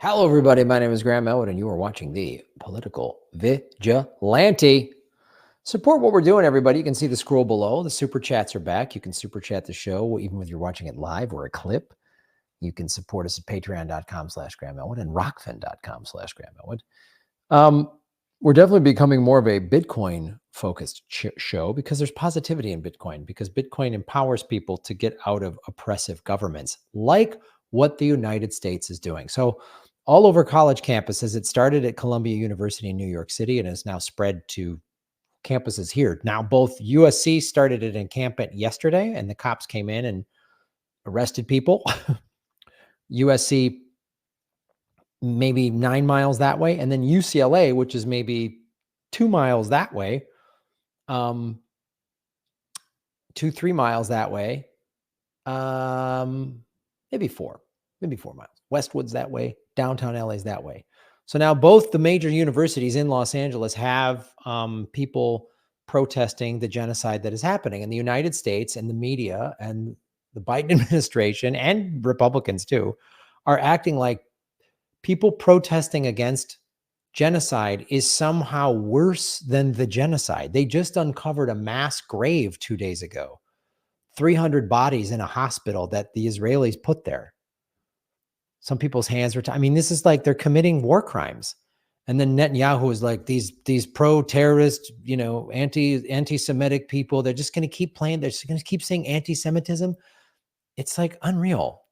Hello, everybody. My name is Graham Elwood, and you are watching the Political Vigilante. Support what we're doing, everybody. You can see the scroll below. The super chats are back. You can super chat the show, even if you're watching it live or a clip. You can support us at patreon.com/Graham Elwood and rockfin.com/Graham Elwood. We're definitely becoming more of a Bitcoin-focused show because there's positivity in Bitcoin, because Bitcoin empowers people to get out of oppressive governments, like what the United States is doing. So all over college campuses, it started at Columbia University in New York City and has now spread to campuses here. Now, both USC started at Encampment yesterday, and the cops came in and arrested people. USC maybe 9 miles that way, and then UCLA, which is maybe 2 miles that way, 2-3 miles that way, maybe 4 miles. Westwood's that way, downtown LA's that way. So now both the major universities in Los Angeles have people protesting the genocide that is happening in the United States, and the media and the Biden administration and Republicans too are acting like people protesting against genocide is somehow worse than the genocide. They just uncovered a mass grave 2 days ago, 300 bodies in a hospital that the Israelis put there. Some people's hands were, I mean, this is like they're committing war crimes. And then Netanyahu is like, these pro-terrorist, anti-Semitic people, they're just going to keep playing. They're just going to keep saying anti-Semitism. It's like unreal.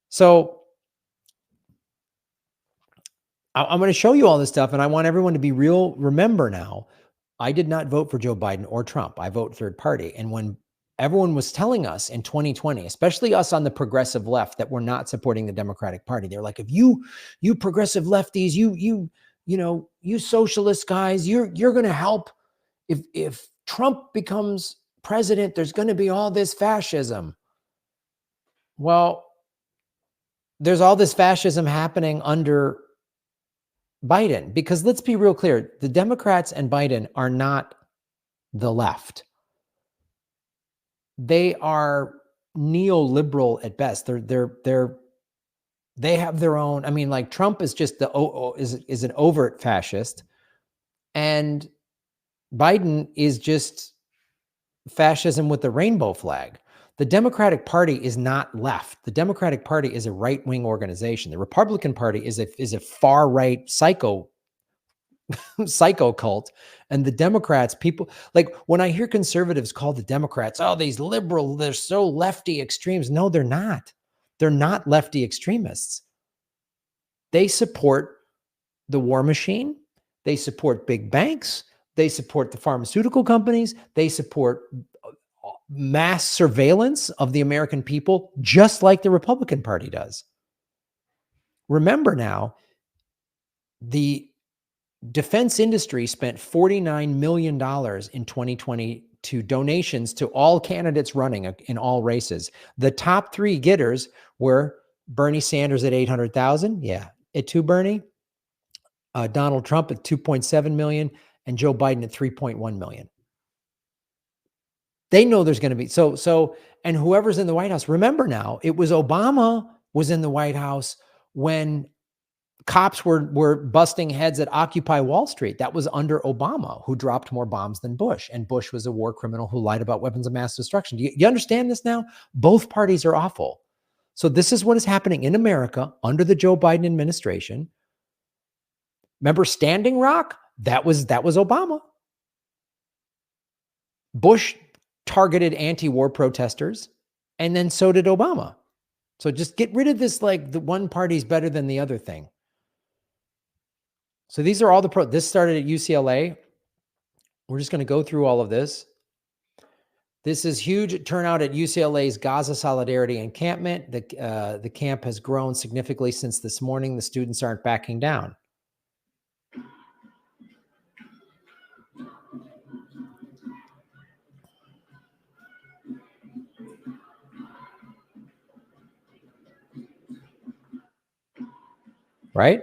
So I'm going to show you all this stuff, and I want everyone to be real. Remember now, I did not vote for Joe Biden or Trump. I vote third party. And when everyone was telling us in 2020, especially us on the progressive left, that we're not supporting the Democratic Party, they're like, if you progressive lefties, you socialist guys, you're going to help. If Trump becomes president, there's going to be all this fascism. Well, there's all this fascism happening under Biden, because let's be real clear, the Democrats and Biden are not the left. They are neoliberal at best. They have their own. I mean, like Trump is just is an overt fascist, and Biden is just fascism with the rainbow flag. The Democratic Party is not left. The Democratic Party is a right-wing organization. The Republican Party is a far-right psycho cult. And the Democrats, people like when I hear conservatives call the Democrats, oh, these liberal, they're so lefty extremes. No, they're not. They're not lefty extremists. They support the war machine. They support big banks. They support the pharmaceutical companies. They support mass surveillance of the American people, just like the Republican Party does. Remember now, the defense industry spent $49 million in 2020 to donations to all candidates running in all races. The top 3 getters were Bernie Sanders at 800,000. Yeah, at 2 Bernie. Donald Trump at 2.7 million and Joe Biden at 3.1 million. They know there's going to be and whoever's in the White House, remember now, it was Obama was in the White House when cops were busting heads at Occupy Wall Street. That was under Obama, who dropped more bombs than Bush. And Bush was a war criminal who lied about weapons of mass destruction. You understand this now? Both parties are awful. So this is what is happening in America under the Joe Biden administration. Remember Standing Rock? That was Obama. Bush targeted anti-war protesters, and then so did Obama. So just get rid of this, like the one party's better than the other thing. So these are all this started at UCLA. We're just going to go through all of this. This is huge turnout at UCLA's Gaza Solidarity Encampment. The camp has grown significantly since this morning. The students aren't backing down. Right?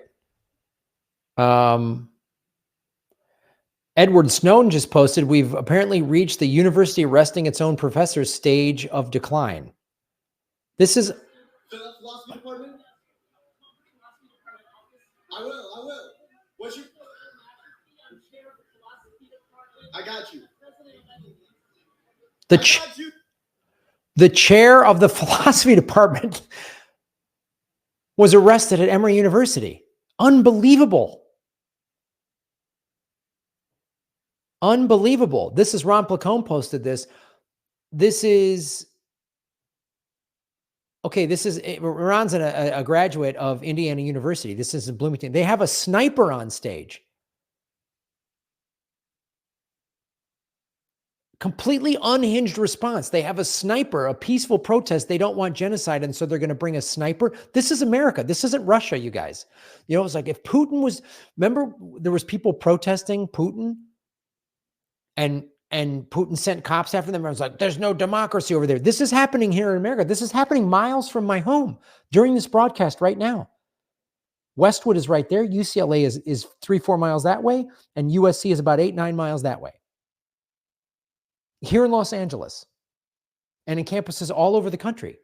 Edward Snowden just posted, we've apparently reached the university arresting its own professors stage of decline. This is I will. What's your... I got you. The chair of the philosophy department was arrested at Emory University. Unbelievable. Unbelievable. This is Ron Placone posted this. This is, okay, this is, Ron's a graduate of Indiana University. This is in Bloomington. They have a sniper on stage. Completely unhinged response. They have a sniper, a peaceful protest. They don't want genocide, and so they're going to bring a sniper. This is America. This isn't Russia, you guys. You know, it's like if Putin was, remember there was people protesting Putin, and Putin sent cops after them. I was like, there's no democracy over there. This is happening here in America. This is happening miles from my home during this broadcast right now. Westwood is right there. UCLA is 3-4 miles that way, and USC is about 8-9 miles that way. Here in Los Angeles and in campuses all over the country.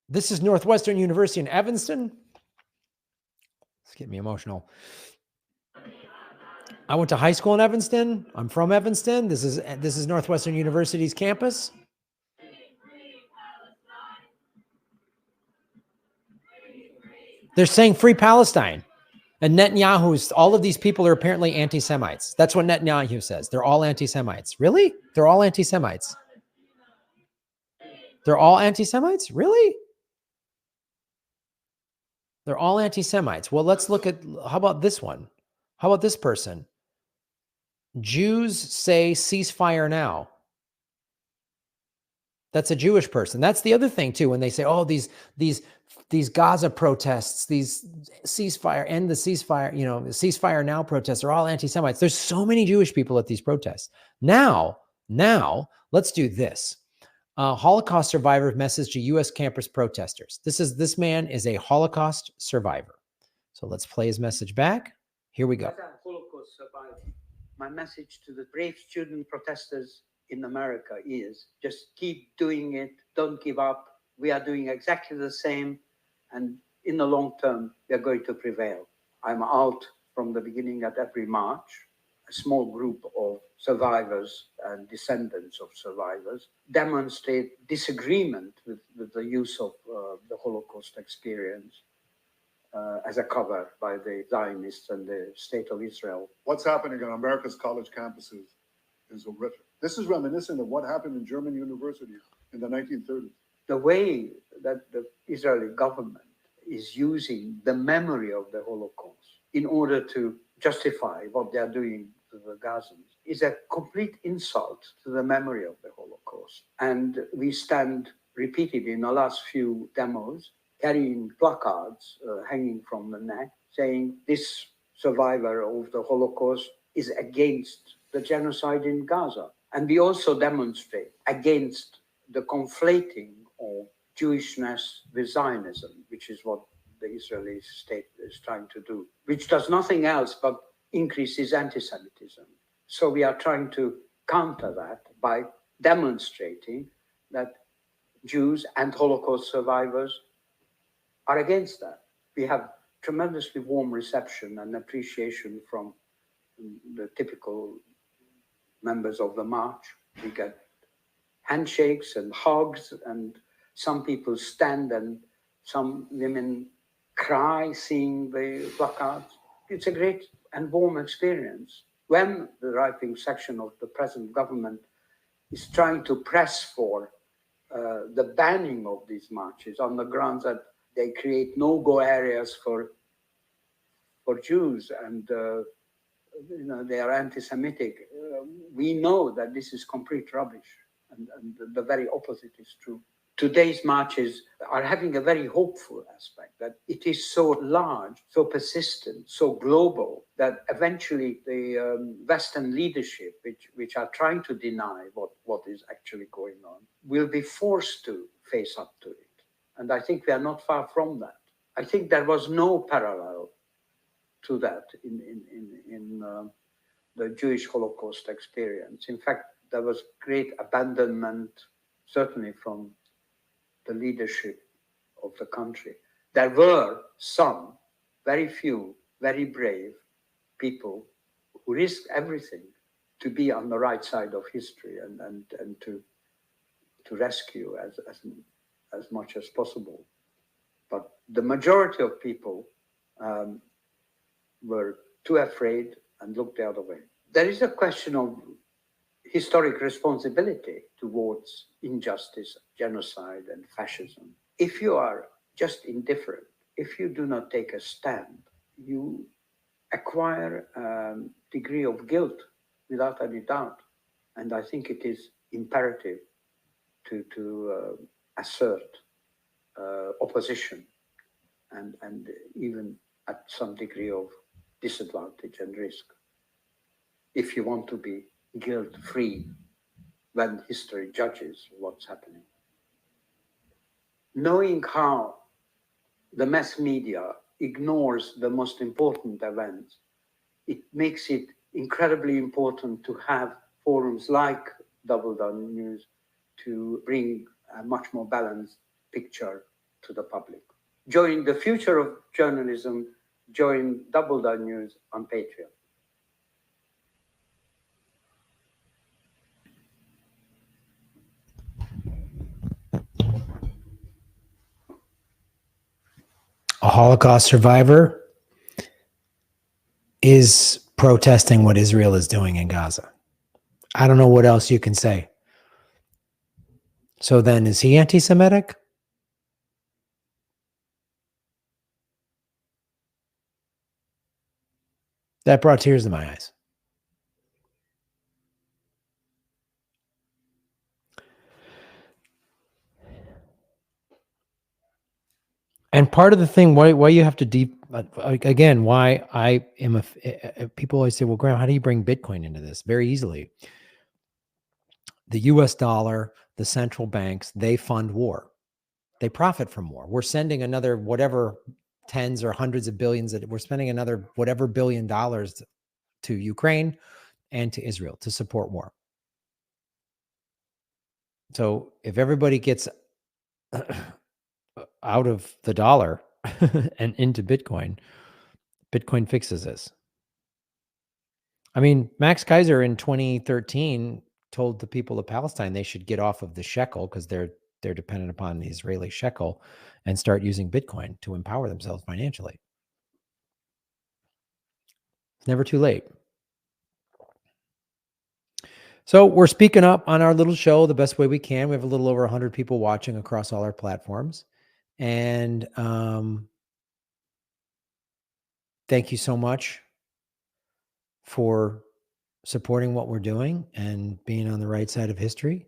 This is Northwestern University in Evanston. It's getting me emotional. I went to high school in Evanston. I'm from Evanston. This is Northwestern University's campus. They're saying free Palestine. And Netanyahu's, all of these people are apparently anti-Semites. That's what Netanyahu says. They're all anti-Semites. Really? They're all anti-Semites. They're all anti-Semites? Really? They're all anti-Semites. Well, let's look at, how about this one? How about this person? Jews say ceasefire now. That's a Jewish person. That's the other thing too. When they say, oh, these Gaza protests, these ceasefire, end the ceasefire, you know, ceasefire now protests are all anti-Semites. There's so many Jewish people at these protests. Now, let's do this. Holocaust survivor message to U.S. campus protesters. This man is a Holocaust survivor. So let's play his message back. Here we go. As a Holocaust survivor, my message to the brave student protesters in America is just keep doing it. Don't give up. We are doing exactly the same. And in the long term, we are going to prevail. I'm out from the beginning at every march. A small group of survivors and descendants of survivors demonstrate disagreement with the use of the Holocaust experience as a cover by the Zionists and the State of Israel. What's happening on America's college campuses is horrific. This is reminiscent of what happened in German universities in the 1930s. The way that the Israeli government is using the memory of the Holocaust in order to justify what they are doing to the Gazans is a complete insult to the memory of the Holocaust. And we stand repeated in the last few demos carrying placards hanging from the neck saying this survivor of the Holocaust is against the genocide in Gaza. And we also demonstrate against the conflating of Jewishness with Zionism, which is what the Israeli state is trying to do, which does nothing else but increases anti-Semitism. So we are trying to counter that by demonstrating that Jews and Holocaust survivors are against that. We have tremendously warm reception and appreciation from the typical members of the march. We get handshakes and hugs, and some people stand and some women cry seeing the placards. It's a great and warm experience. When the right-wing section of the present government is trying to press for the banning of these marches on the grounds that they create no-go areas for Jews and they are anti-Semitic, we know that this is complete rubbish, and the very opposite is true. Today's marches are having a very hopeful aspect, that it is so large, so persistent, so global, that eventually the Western leadership, which are trying to deny what is actually going on, will be forced to face up to it. And I think we are not far from that. I think there was no parallel to that in the Jewish Holocaust experience. In fact, there was great abandonment, certainly from the leadership of the country. There were some, very few, very brave people who risked everything to be on the right side of history and to rescue as much as possible. But the majority of people were too afraid and looked the other way. There is a question of historic responsibility towards injustice, genocide, and fascism. If you are just indifferent, if you do not take a stand, you acquire a degree of guilt without any doubt. And I think it is imperative to assert opposition and even at some degree of disadvantage and risk, if you want to be guilt-free when history judges what's happening. Knowing how the mass media ignores the most important events, it makes it incredibly important to have forums like Double Down News to bring a much more balanced picture to the public. Join the future of journalism, join Double Down News on Patreon. A Holocaust survivor is protesting what Israel is doing in Gaza. I don't know what else you can say. So then, is he anti-Semitic? That brought tears to my eyes. And part of the thing, why you have to again, why I am people always say, well, Graham, how do you bring Bitcoin into this? Very easily. The US dollar, the central banks, they fund war. They profit from war. We're sending another whatever tens or hundreds of billions, we're spending another whatever $1 billion to Ukraine and to Israel to support war. So if everybody gets out of the dollar and into Bitcoin, Bitcoin fixes this. I mean, Max Kaiser in 2013 told the people of Palestine they should get off of the shekel because they're dependent upon the Israeli shekel and start using Bitcoin to empower themselves financially. It's never too late. So we're speaking up on our little show the best way we can. We have a little over 100 people watching across all our platforms. And thank you so much for supporting what we're doing and being on the right side of history.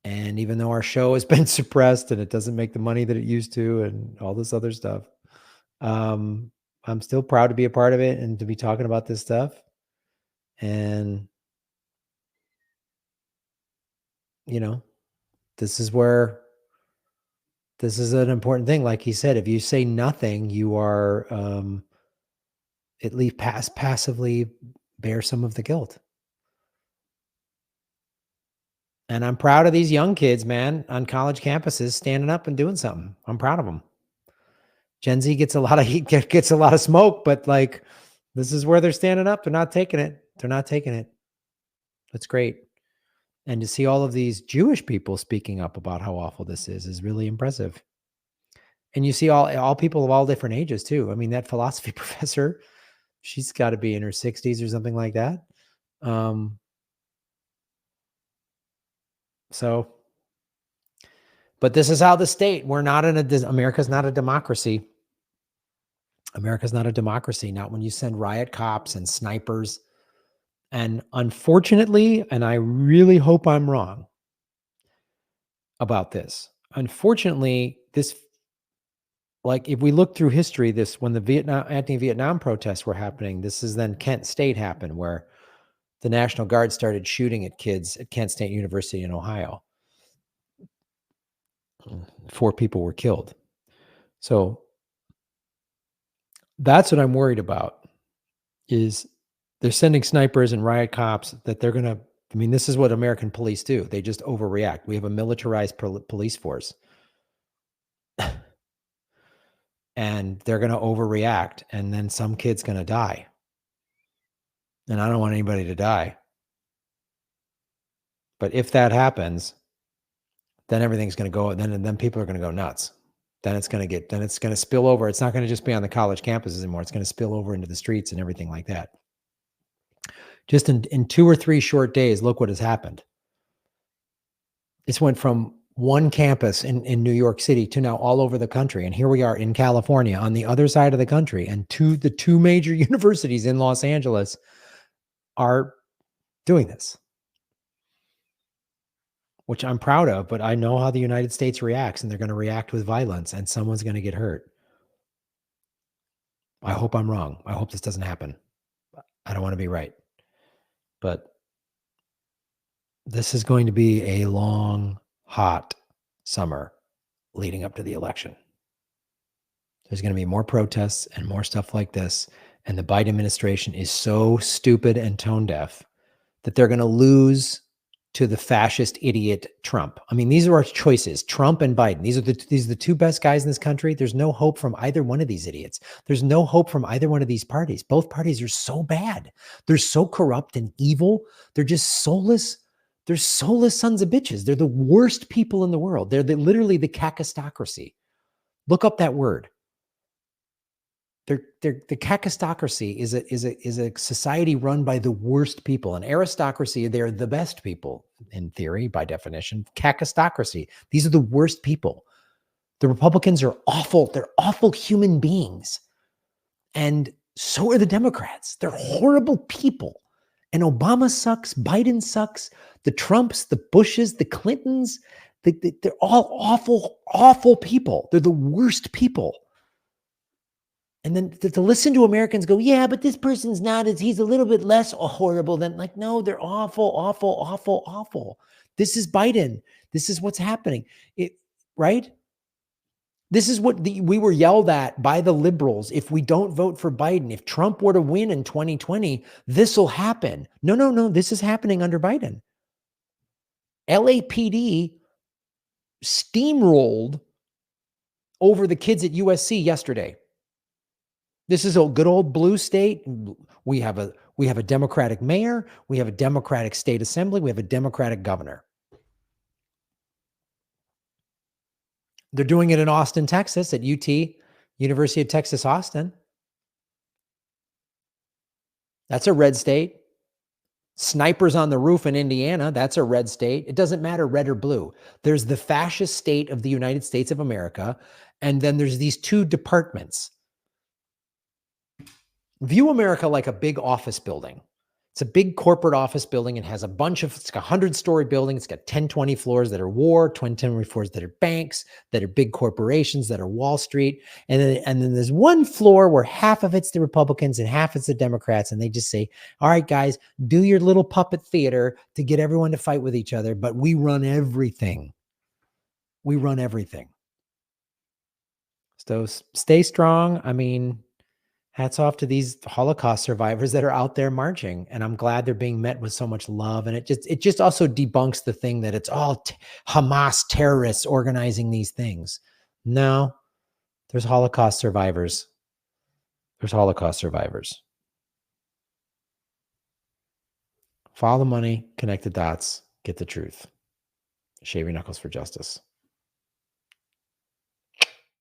And even though our show has been suppressed and it doesn't make the money that it used to and all this other stuff, I'm still proud to be a part of it and to be talking about this stuff. And, you know, this is an important thing. Like he said, if you say nothing, you are at least passively bear some of the guilt. And I'm proud of these young kids, man, on college campuses standing up and doing something. I'm proud of them. Gen Z gets a lot of smoke, but like, this is where they're standing up. They're not taking it. That's great. And to see all of these Jewish people speaking up about how awful this is really impressive. And you see all people of all different ages too. I mean, that philosophy professor, she's got to be in her 60s or something like that. But this is how the state, America's not a democracy. America's not a democracy. Not when you send riot cops and snipers. And unfortunately, and I really hope I'm wrong about this. Unfortunately, this, like if we look through history, when the anti-Vietnam protests were happening, this is then Kent State happened, where the National Guard started shooting at kids at Kent State University in Ohio. 4 people were killed. So that's what I'm worried about, is they're sending snipers and riot cops that they're going to, I mean, this is what American police do. They just overreact. We have a militarized police force. and they're going to overreact, and then some kid's going to die. And I don't want anybody to die. But if that happens, then everything's going to go, then people are going to go nuts. Then it's going to spill over. It's not going to just be on the college campuses anymore. It's going to spill over into the streets and everything like that. Just in 2 or 3 short days, look what has happened. This went from one campus in New York City to now all over the country. And here we are in California on the other side of the country. And the two major universities in Los Angeles are doing this, which I'm proud of, but I know how the United States reacts, and they're going to react with violence, and someone's going to get hurt. I hope I'm wrong. I hope this doesn't happen. I don't want to be right. But this is going to be a long, hot summer leading up to the election. There's going to be more protests and more stuff like this. And the Biden administration is so stupid and tone deaf that they're going to lose to the fascist idiot Trump. I mean, these are our choices, Trump and Biden. These are the two best guys in this country. There's no hope from either one of these idiots. There's no hope from either one of these parties. Both parties are so bad. They're so corrupt and evil. They're just soulless. They're soulless sons of bitches. They're the worst people in the world. They're literally the Kakistocracy. Look up that word. The Kakistocracy is a society run by the worst people. An aristocracy, they're the best people in theory, by definition. Kakistocracy, these are the worst people. The Republicans are awful. They're awful human beings. And so are the Democrats. They're horrible people. And Obama sucks. Biden sucks. The Trumps, the Bushes, the Clintons, they're all awful, awful people. They're the worst people. And then to listen to Americans go, yeah, but this person's not, he's a little bit less horrible than, like, no, they're awful, awful, awful, awful. This is Biden. This is what's happening. Right? This is what we were yelled at by the liberals. If we don't vote for Biden, if Trump were to win in 2020, this will happen. No. This is happening under Biden. LAPD steamrolled over the kids at USC yesterday. This is a good old blue state. We have a Democratic mayor. We have a Democratic state assembly. We have a Democratic governor. They're doing it in Austin, Texas, at UT, University of Texas, Austin. That's a red state. Snipers on the roof in Indiana. That's a red state. It doesn't matter red or blue. There's the fascist state of the United States of America. And then there's these two departments. View America like a big office building. It's a big corporate office building. It has it's a 100-story building. It's got 10, 20 floors that are war, 20 floors that are banks, that are big corporations, that are Wall Street. And then there's one floor where half of it's the Republicans and half it's the Democrats. And they just say, all right, guys, do your little puppet theater to get everyone to fight with each other. But we run everything. We run everything. So stay strong. I mean, hats off to these Holocaust survivors that are out there marching. And I'm glad they're being met with so much love. And it just also debunks the thing that it's all Hamas terrorists organizing these things. No, there's Holocaust survivors. There's Holocaust survivors. Follow the money, connect the dots, get the truth. Shave your knuckles for justice.